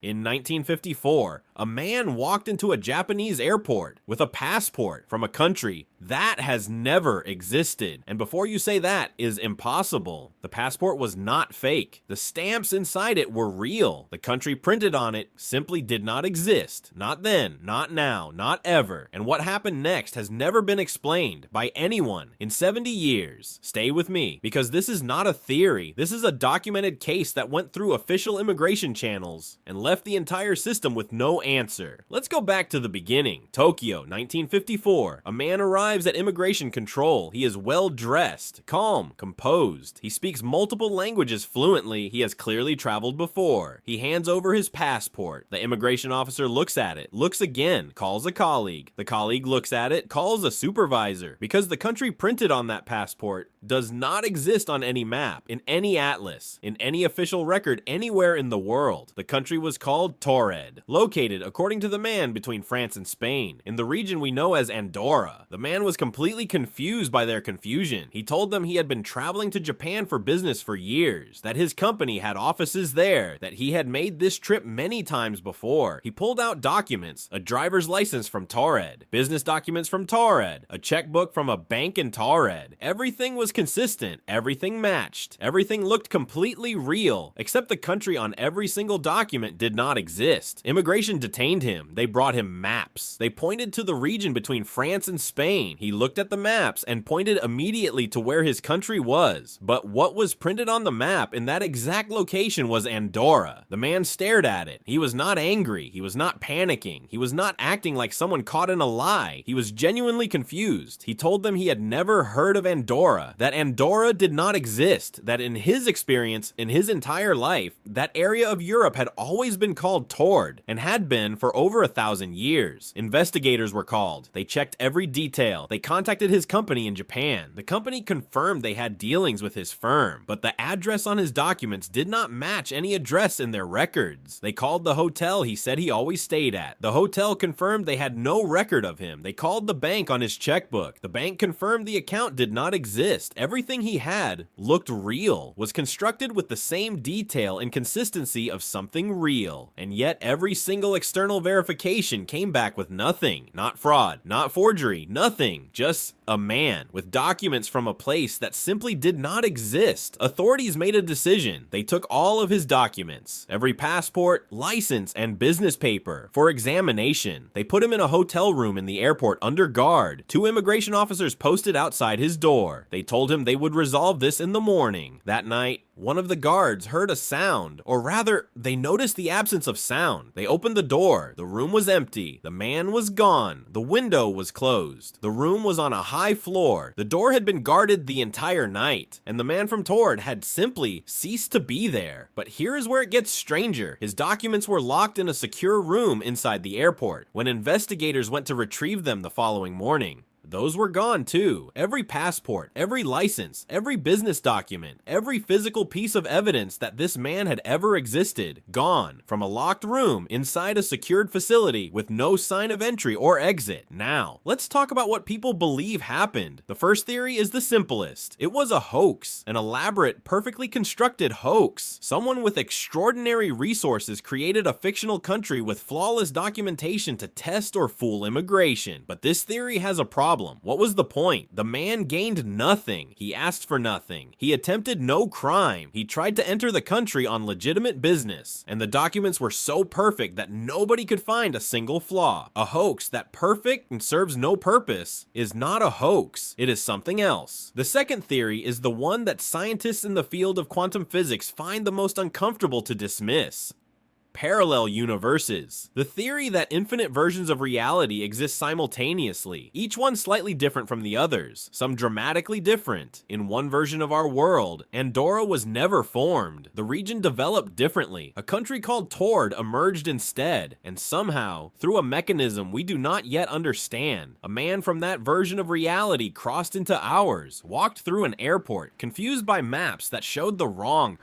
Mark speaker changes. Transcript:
Speaker 1: In 1954, a man walked into a Japanese airport with a passport from a country that has never existed. And before you say that is impossible, the passport was not fake. The stamps inside it were real. The country printed on it simply did not exist. Not then, not now, not ever. And what happened next has never been explained by anyone in 70 years. Stay with me, because this is not a theory. This is a documented case that went through official immigration channels and left the entire system with no answer. Let's go back to the beginning. Tokyo, 1954. A man arrives at immigration control. He is well dressed, calm, composed. He speaks multiple languages fluently. He has clearly traveled before. He hands over his passport. The immigration officer looks at it, looks again, calls a colleague. The colleague looks at it, calls a supervisor. Because the country printed on that passport does not exist on any map, in any atlas, in any official record anywhere in the world. The country was called Taured, located, according to the man, between France and Spain, in the region we know as Andorra. The man was completely confused by their confusion. He told them he had been traveling to Japan for business for years, that his company had offices there, that he had made this trip many times before. He pulled out documents, a driver's license from Taured, business documents from Taured, a checkbook from a bank in Taured. Everything was consistent, everything matched, everything looked completely real, except the country on every single document did not exist. Immigration detained him. They brought him maps. They pointed to the region between France and Spain. He looked at the maps and pointed immediately to where his country was. But what was printed on the map in that exact location was Andorra. The man stared at it. He was not angry. He was not panicking. He was not acting like someone caught in a lie. He was genuinely confused. He told them he had never heard of Andorra, that Andorra did not exist, that in his experience, in his entire life, that area of Europe had always been called Taured, and had been for over 1,000 years. Investigators were called. They checked every detail. They contacted his company in Japan. The company confirmed they had dealings with his firm, but the address on his documents did not match any address in their records. They called the hotel he said he always stayed at. The hotel confirmed they had no record of him. They called the bank on his checkbook. The bank confirmed the account did not exist. Everything he had looked real, was constructed with the same detail and consistency of something real. And yet every single external verification came back with nothing. Not fraud, not forgery, nothing. Just a man with documents from a place that simply did not exist. Authorities made a decision. They took all of his documents, every passport, license, and business paper, for examination. They put him in a hotel room in the airport under guard. 2 immigration officers posted outside his door. They told him they would resolve this in the morning. That night, one of the guards heard a sound, or rather, they noticed the absence of sound. They opened the door. The room was empty. The man was gone. The window was closed. The room was on a high floor. The door had been guarded the entire night, and the man from Taured had simply ceased to be there. But here is where it gets stranger. His documents were locked in a secure room inside the airport. When investigators went to retrieve them the following morning, those were gone too. Every passport, every license, every business document, every physical piece of evidence that this man had ever existed, gone from a locked room inside a secured facility with no sign of entry or exit. Now, let's talk about what people believe happened. The first theory is the simplest. It was a hoax, an elaborate, perfectly constructed hoax. Someone with extraordinary resources created a fictional country with flawless documentation to test or fool immigration. But this theory has a problem. What was the point? The man gained nothing. He asked for nothing. He attempted no crime. He tried to enter the country on legitimate business, and the documents were so perfect that nobody could find a single flaw. A hoax that perfect and serves no purpose is not a hoax. It is something else. The second theory is the one that scientists in the field of quantum physics find the most uncomfortable to dismiss. Parallel universes. The theory that infinite versions of reality exist simultaneously, each one slightly different from the others, some dramatically different. In one version of our world, Andorra was never formed. The region developed differently. A country called Taured emerged instead, and somehow, through a mechanism we do not yet understand, a man from that version of reality crossed into ours, walked through an airport, confused by maps that showed the wrong